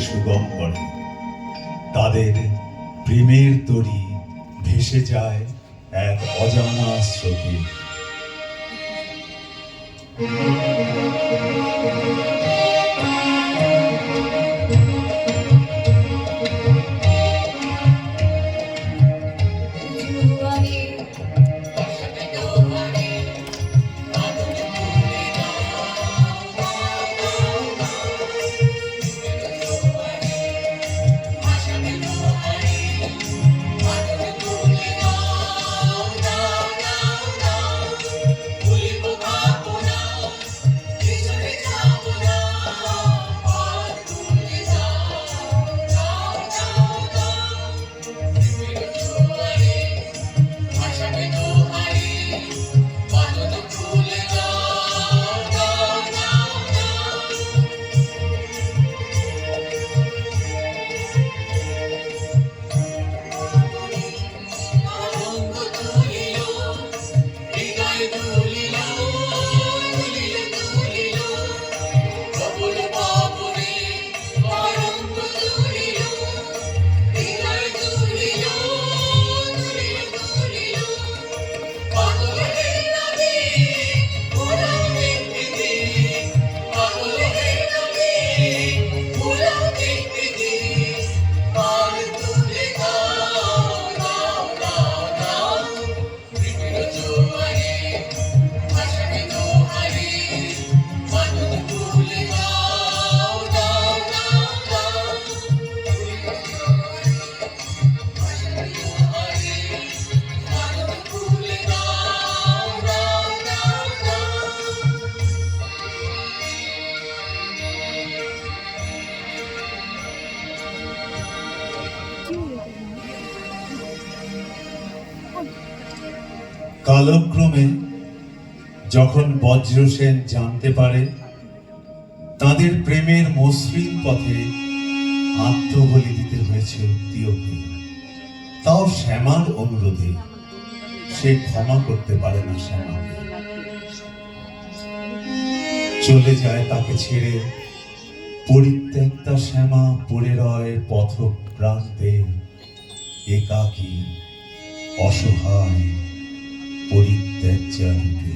সুগম করে। তাদের প্রেমের তরী ভেসে যায় এক অজানা স্রোতে। কালক্রমে যখন বজ্রসেন জানতে পারে তাদের প্রেমের মসৃণ পথে আত্মবলি দিতে হয়েছে উত্তীয়কে, তাও শ্যামার অনুরোধে, সে ক্ষমা করতে পারে না শ্যামাকে। চলে যায় তাকে ছেড়ে পরিত্যক্তা শ্যামা, পড়ে রয় পথ প্রান্তে একাকী অসহায় পরিত্যাজ্যা রূপে।